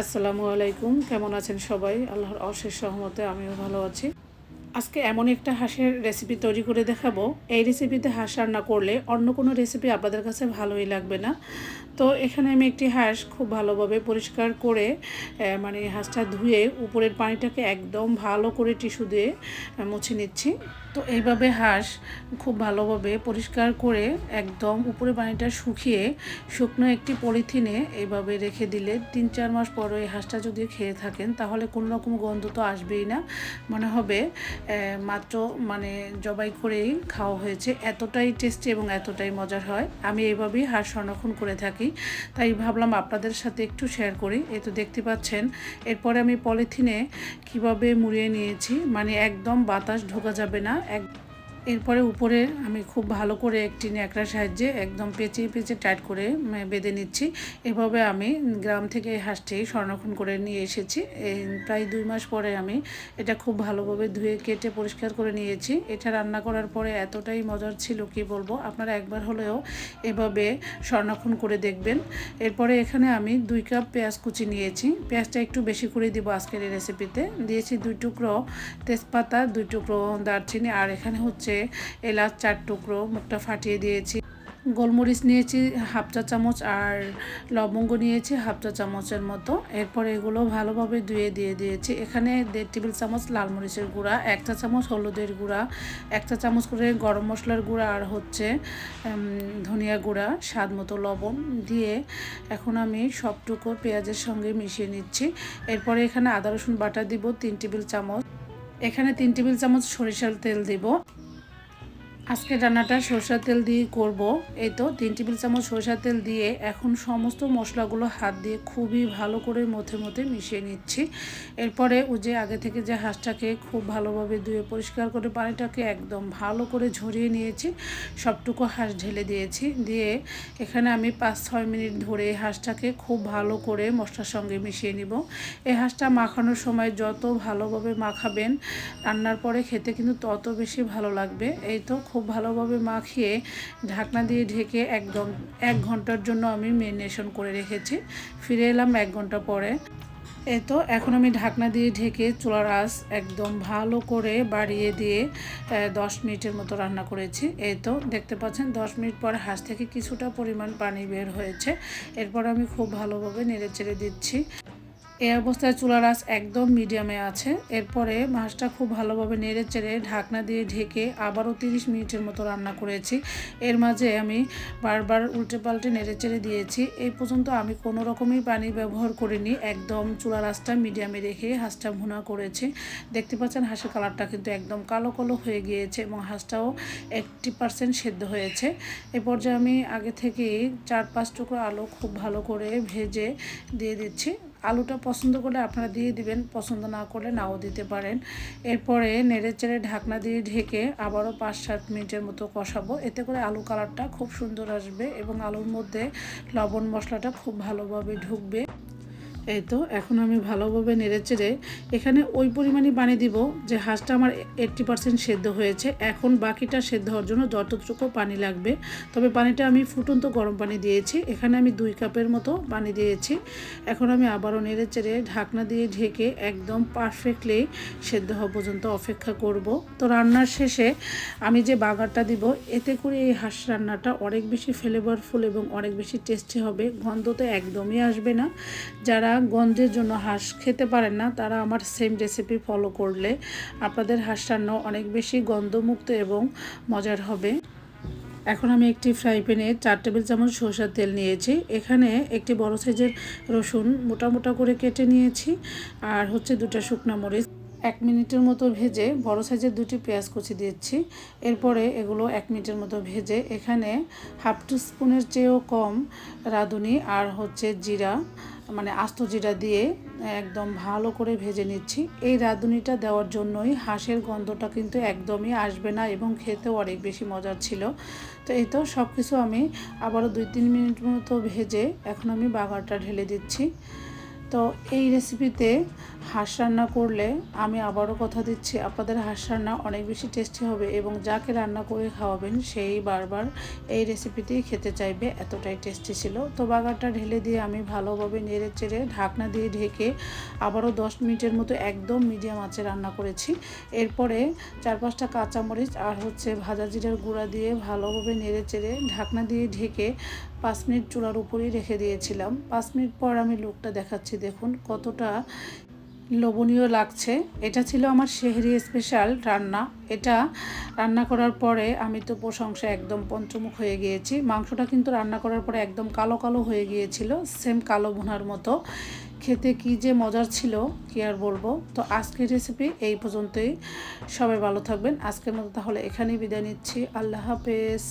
আসসালামু আলাইকুম, কেমন আছেন সবাই? আল্লাহর অশেষ রহমতে আমিও ভালো আছি। আজকে এমন একটা হাঁসের রেসিপি তৈরি করে দেখাবো। এই রেসিপিতে হাঁস রান্না করলে অন্য কোনো রেসিপি আপনাদের কাছে ভালোই লাগবে না। তো এখানে আমি একটি হাঁস খুব ভালোভাবে পরিষ্কার করে মানে হাঁসটা ধুয়ে উপরের পানিটাকে একদম ভালো করে টিস্যু দিয়ে মুছে নিচ্ছি। তো এইভাবে হাঁস খুব ভালোভাবে পরিষ্কার করে একদম উপরে পানিটা শুকিয়ে শুকনো একটি পলিথিনে এইভাবে রেখে দিলে ৩-৪ মাস পরে এই হাঁসটা যদি খেয়ে থাকেন তাহলে কোনো রকম গন্ধ তো আসবেই না, মনে হবে মাত্র জবাই করেই খাওয়া হয়েছে। এতটাই টেস্টি এবং এতটাই মজার হয়। আমি এইভাবেই হাঁস সংরক্ষণ করে থাকি, তাই ভাবলাম আপনাদের সাথে একটু শেয়ার করি। এই তো দেখতে পাচ্ছেন, এরপরে আমি পলিথিনে কিভাবে মুড়িয়ে নিয়েছি, একদম বাতাস ঢোকা যাবে না। এরপরে উপরে আমি খুব ভালো করে একটি ন্যাকড়ার সাহায্যে একদম পেঁচিয়ে পেঁচিয়ে টাইট করে বেঁধে নিচ্ছি। এভাবে আমি গ্রাম থেকে এই হাঁসটি সংরক্ষণ করে নিয়ে এসেছি। প্রায় 2 মাস পরে আমি এটা খুব ভালোভাবে ধুয়ে কেটে পরিষ্কার করে নিয়েছি। এটা রান্না করার পরে এতটাই মজার ছিল কি বলবো, আপনারা একবার হলেও এভাবে সংরক্ষণ করে দেখবেন। এরপরে এখানে আমি 2 কাপ পেঁয়াজ কুচি নিয়েছি। পেঁয়াজটা একটু বেশি করে দিব আজকের এই রেসিপিতে। দিয়েছি 2 টুকরো তেজপাতা, 2 টুকরো দারচিনি, আর এখানে হচ্ছে এলাচ 4 টুকরো, মুখটা ফাটিয়ে দিয়েছি। গোলমরিচ নিয়েছি হাফ চা চামচ, আর লবঙ্গ নিয়েছি হাফ চা চামচের মতো। এরপর এগুলো ভালোভাবে ধুয়ে দিয়ে দিয়েছি। এখানে 1.5 টেবিল চামচ লাল মরিচের গুঁড়া, 1 চা চামচ হলুদের গুঁড়া, 1 চা চামচ করে গরম মশলার গুঁড়া, আর হচ্ছে ধনিয়া গুঁড়া, স্বাদ মতো লবণ দিয়ে এখন আমি সবটুকু পেঁয়াজের সঙ্গে মিশিয়ে নিচ্ছি। এরপরে এখানে আদা রসুন বাটা দিব 3 টেবিল চামচ। এখানে 3 টেবিল চামচ সরিষার তেল দিব। আজকে রান্নাটা সরষের তেল দিয়ে করব। এই তো 3 টেবিল চামচ সরষের তেল দিয়ে এখন সমস্ত মশলাগুলো হাত দিয়ে খুবই ভালো করে মথে মথে মিশিয়ে নিচ্ছি। এরপরে যে আগে থেকে যে হাঁসটাকে খুব ভালোভাবে ধুয়ে পরিষ্কার করে পানিটাকে একদম ভালো করে ঝরিয়ে নিয়েছি, সবটুকু হাঁস ঢেলে দিয়েছি। দিয়ে এখানে আমি 5-6 মিনিট ধরে হাঁসটাকে খুব ভালো করে মশলার সঙ্গে মিশিয়ে নিব। এই হাঁসটা মাখানোর সময় যত ভালোভাবে মাখাবেন, রান্নার পরে খেতে কিন্তু তত বেশি ভালো লাগবে। এই তো খুব ভালোভাবে মাখিয়ে ঢাকনা দিয়ে ঢেকে একদম 1 ঘন্টার জন্য আমি ম্যারিনেশন করে রেখেছি। ফিরে এলাম 1 ঘন্টা পরে। এই তো এখন আমি ঢাকনা দিয়ে ঢেকে চুলার আঁচ একদম ভালো করে বাড়িয়ে দিয়ে 10 মিনিটের মতো রান্না করেছি। এই তো দেখতে পাচ্ছেন 10 মিনিট পরে হাঁস থেকে কিছুটা পরিমাণ পানি বের হয়েছে। এরপর আমি খুব ভালোভাবে নেড়ে চেড়ে দিচ্ছি। এই অবস্থায় চুলার আঁচ একদম মিডিয়ামে আছে। এরপরে মাছটা খুব ভালোভাবে নেড়ে চেড়ে ঢাকনা দিয়ে ঢেকে আবারও 30 মিনিটের মতো রান্না করেছি। এর মাঝে আমি বারবার উল্টে পাল্টে নেড়ে চেড়ে দিয়েছি। এই পর্যন্ত আমি কোনো রকমই পানি ব্যবহার করিনি, একদম চুলার আঁচটা মিডিয়ামে রেখে হাঁসটা ভুনা করেছি। দেখতে পাচ্ছেন হাঁসের কালারটা কিন্তু একদম কালো কালো হয়ে গিয়েছে এবং হাঁসটাও 80% সেদ্ধ হয়েছে। এ পর্যায়ে আমি আগে থেকেই 4-5 টুকরো আলু খুব ভালো করে ভেজে দিয়ে দিচ্ছি। আলুটা পছন্দ করলে আপনারা দিয়ে দিবেন, পছন্দ না করলে নাও দিতে পারেন। এরপরে নেড়ে চেড়ে ঢাকনা দিয়ে ঢেকে আবারও 5-7 মিনিটের মতো কষাবো। এতে করে আলু কালারটা খুব সুন্দর আসবে এবং আলুর মধ্যে লবণ মশলাটা খুব ভালোভাবে ঢুকবে। এই তো এখন আমি ভালোভাবে নেড়েচেড়ে এখানে ওই পরিমাণই পানি দিব যে হাঁসটা আমার 80% সেদ্ধ হয়েছে। এখন বাকিটা সেদ্ধ হওয়ার জন্য যতটুকু পানি লাগবে, তবে পানিটা আমি ফুটন্ত গরম পানি দিয়েছি। এখানে আমি 2 কাপের মতো পানি দিয়েছি। এখন আমি আবারও নেড়েচেড়ে ঢাকনা দিয়ে ঢেকে একদম পারফেক্টলি সেদ্ধ হওয়া পর্যন্ত অপেক্ষা করব। তো রান্নার শেষে আমি যে বাগারটা দিব, এতে করে এই হাঁস রান্নাটা অনেক বেশি ফ্লেভারফুল এবং অনেক বেশি টেস্টি হবে। গন্ধ তো একদমই আসবে না। যারা গন্ধের জন্য হাঁস খেতে পারেন না, তারা আমার সেম রেসিপি ফলো করলে আপনাদের হাঁস রান্না অনেক বেশি গন্ধমুক্ত এবং মজার হবে। এখন আমি একটি ফ্রাই প্যানে 4 টেবিল চামচ সরষের তেল নিয়েছি। এখানে একটি বড় সাইজের রসুন মোটা মোটা করে কেটে নিয়েছি, আর হচ্ছে 2টা শুকনো মরিচ 1 মিনিটের মতো ভেজে বড় সাইজের 2টি পেঁয়াজ কুচি দিচ্ছি। এরপরে এগুলো 1 মিনিটের মতো ভেজে এখানে হাফ টিস্পুনের চেয়েও কম রাঁধুনি আর হচ্ছে জিরা, আস্ত জিরা দিয়ে একদম ভালো করে ভেজে নিচ্ছি। এই রাঁধুনিটা দেওয়ার জন্যই হাঁসের গন্ধটা কিন্তু একদমই আসবে না এবং খেতেও অনেক বেশি মজার ছিল। তো এই তো সব কিছু আমি আবারও 2-3 মিনিট মতো ভেজে এখন আমি বাগারটা ঢেলে দিচ্ছি। তো তো এই রেসিপিতে হাঁস রান্না করলে আমি আবারও কথা দিচ্ছি, আপনাদের হাঁস রান্না অনেক বেশি টেস্টি হবে এবং যাকে রান্না করে খাওয়াবেন সেই বারবার এই রেসিপিতেই খেতে চাইবে, এতটাই টেস্টি ছিল। তো বাগারটা ঢেলে দিয়ে আমি ভালোভাবে নেড়ে চেড়ে ঢাকনা দিয়ে ঢেকে আবারও 10 মিনিটের মতো একদম মিডিয়াম আঁচে রান্না করেছি। এরপরে 4-5টা কাঁচামরিচ আর ভাজা জিরার গুঁড়া দিয়ে ভালোভাবে নেড়ে চেড়ে ঢাকনা দিয়ে ঢেকে 5 মিনিট চুলার উপরেই রেখে দিয়েছিলাম। 5 মিনিট পর আমি লুকটা দেখাচ্ছি, দেখুন কতটা লোভনীয় লাগছে। এটা ছিল আমার সেহরি স্পেশাল রান্না। এটা রান্না করার পরে আমি তো প্রশংসা একদম পঞ্চমুখ হয়ে গিয়েছি। মাংসটা কিন্তু রান্না করার পরে একদম কালো কালো হয়ে গিয়েছিল, সেম কালো ভুনার মতো। খেতে কি যে মজার ছিল কি আর বলবো। তো আজকের রেসিপি এই পর্যন্তই। সবাই ভালো থাকবেন। আজকের মতো তাহলে এখানেই বিদায় নিচ্ছি। আল্লাহ হাফেজ।